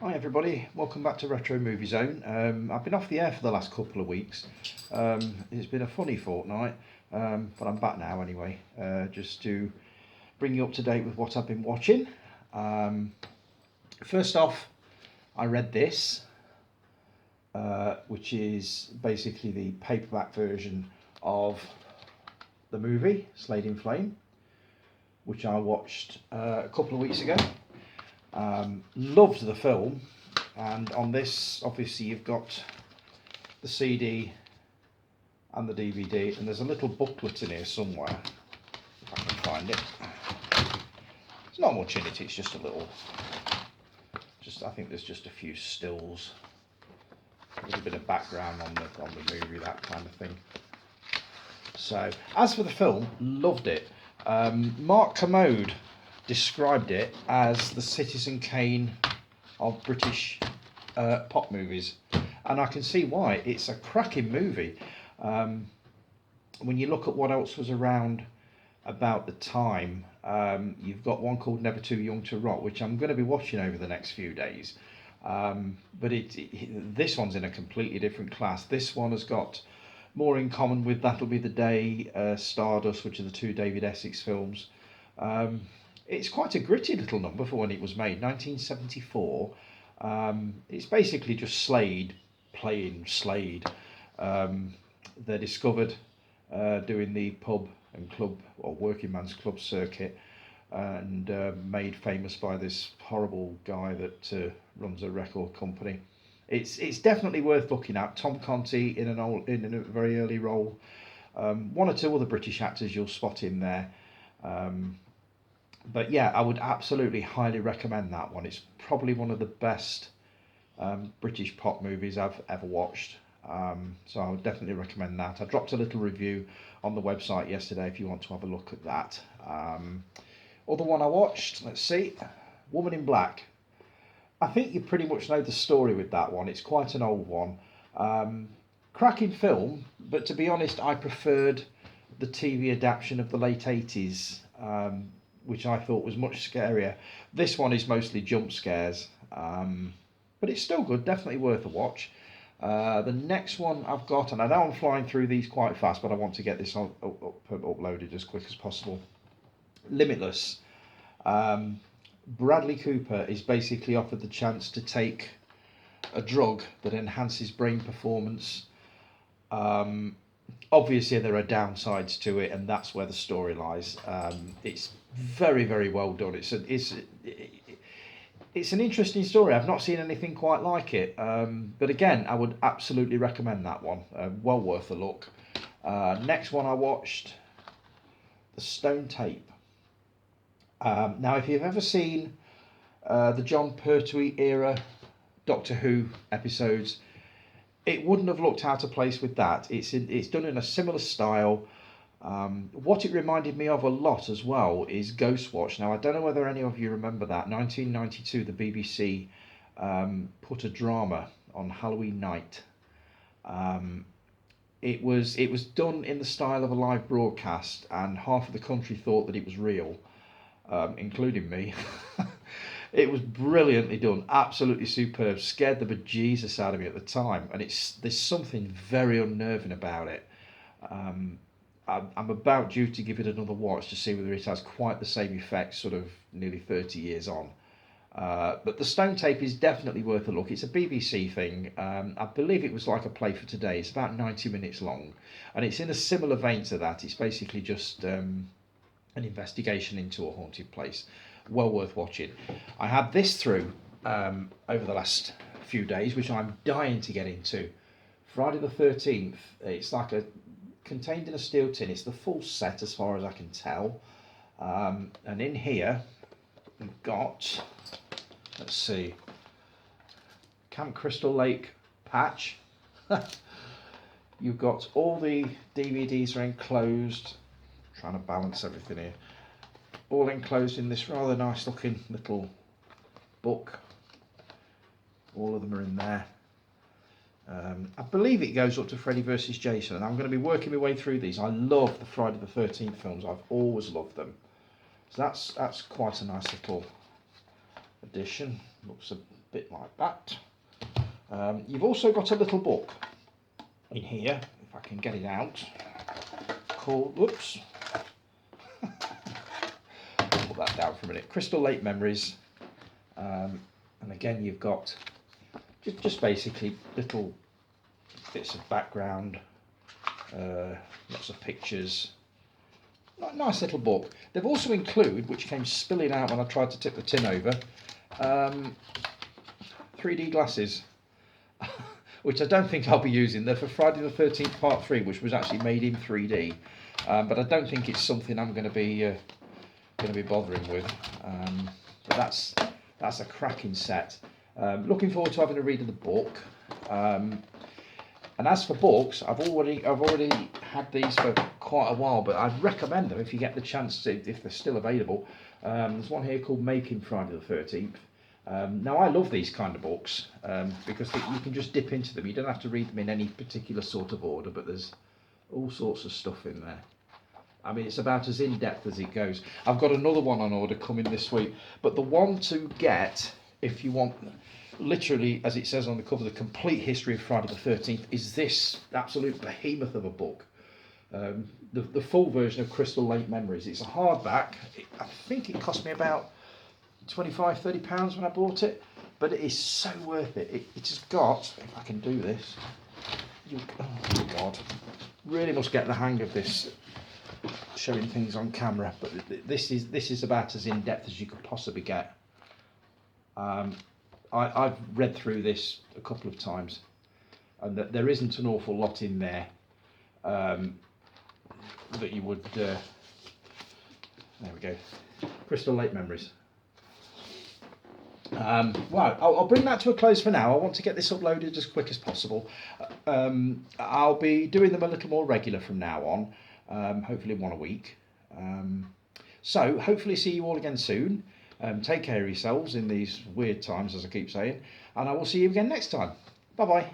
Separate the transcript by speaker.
Speaker 1: Hi everybody, welcome back to Retro Movie Zone. I've been off the air for the last couple of weeks. It's been a funny fortnight, but I'm back now anyway, just to bring you up to date with what I've been watching. First off, I read this, which is basically the paperback version of the movie, Slade in Flame, which I watched a couple of weeks ago. Loved the film, and on this obviously you've got the CD and the DVD, and there's a little booklet in here somewhere if I can find it. There's not much in it, it's just a little, I think there's just a few stills, a little bit of background on the movie, that kind of thing. So as for the film, loved it. Mark Kermode described it as the Citizen Kane of British pop movies, and I can see why. It's a cracking movie. When you look at what else was around about the time, you've got one called Never Too Young to Rot, which I'm going to be watching over the next few days, but this one's in a completely different class. This one has got more in common with That'll Be the Day, Stardust, which are the two David Essex films. It's quite a gritty little number for when it was made, 1974. It's basically just Slade playing Slade. They're discovered doing the pub and club or working man's club circuit, and made famous by this horrible guy that runs a record company. It's definitely worth looking at. Tom Conti in a very early role. One or two other British actors you'll spot in there. But yeah, I would absolutely highly recommend that one. It's probably one of the best British pop movies I've ever watched. So I would definitely recommend that. I dropped a little review on the website yesterday if you want to have a look at that. Other one I watched, let's see, Woman in Black. I think you pretty much know the story with that one. It's quite an old one. Cracking film, but to be honest, I preferred the TV adaptation of the late 80s, which I thought was much scarier. This one is mostly jump scares, but it's still good, definitely worth a watch. The next one I've got, and I know I'm flying through these quite fast, but I want to get this uploaded as quick as possible. Limitless. Bradley Cooper is basically offered the chance to take a drug that enhances brain performance. Obviously there are downsides to it, and that's where the story lies. It's very, very well done. It's an interesting story. I've not seen anything quite like it, but again, I would absolutely recommend that one. Well worth a look. Next one I watched, The Stone Tape. Now, if you've ever seen the John Pertwee era Doctor Who episodes, it wouldn't have looked out of place with that. It's done in a similar style. What it reminded me of a lot as well is Ghostwatch. Now, I don't know whether any of you remember that. 1992, the BBC put a drama on Halloween night. It was done in the style of a live broadcast, and half of the country thought that it was real, including me. It was brilliantly done, absolutely superb, scared the bejesus out of me at the time, and there's something very unnerving about it. I'm about due to give it another watch to see whether it has quite the same effect sort of nearly 30 years on. But The Stone Tape is definitely worth a look. It's a BBC thing. I believe it was like a play for today. It's about 90 minutes long, and it's in a similar vein to that. It's basically just an investigation into a haunted place. Well worth watching. I had this through over the last few days, which I'm dying to get into. Friday the 13th. It's like contained in a steel tin. It's the full set as far as I can tell. And in here we've got, let's see, Camp Crystal Lake patch. You've got all the DVDs are enclosed. I'm trying to balance everything here. All enclosed in this rather nice looking little book. All of them are in there. I believe it goes up to Freddy vs Jason, and I'm going to be working my way through these. I love the Friday the 13th films. I've always loved them. So that's quite a nice little edition. Looks bit like that. You've also got a little book in here, if I can get it out, called, whoops, put that down for a minute, Crystal Lake Memories. And again, you've got just basically little bits of background, lots of pictures. Nice little book. They've also included, which came spilling out when I tried to tip the tin over, 3D glasses, which I don't think I'll be using. They're for Friday the 13th Part 3, which was actually made in 3D, but I don't think it's something I'm going to be bothering with. But that's a cracking set. Looking forward to having a read of the book. And as for books, I've already had these for quite a while, but I'd recommend them if you get the chance to, if they're still available. There's one here called Making Friday the 13th. Now I love these kind of books because you can just dip into them. You don't have to read them in any particular sort of order, but there's all sorts of stuff in there. I mean, it's about as in-depth as it goes. I've got another one on order coming this week, but the one to get, if you want, literally, as it says on the cover, the complete history of Friday the 13th, is this absolute behemoth of a book. The full version of Crystal Lake Memories. It's a hardback. I think it cost me about £25–30 when I bought it, but it is so worth it. It has got, if I can do this, oh God, really must get the hang of this, showing things on camera, but this is about as in-depth as you could possibly get. I've read through this a couple of times, and there isn't an awful lot in there that you would. There we go, Crystal Lake Memories. Well, I'll bring that to a close for now. I want to get this uploaded as quick as possible. I'll be doing them a little more regular from now on, hopefully one a week. So hopefully see you all again soon. Take care of yourselves in these weird times, as I keep saying, and I will see you again next time. Bye bye.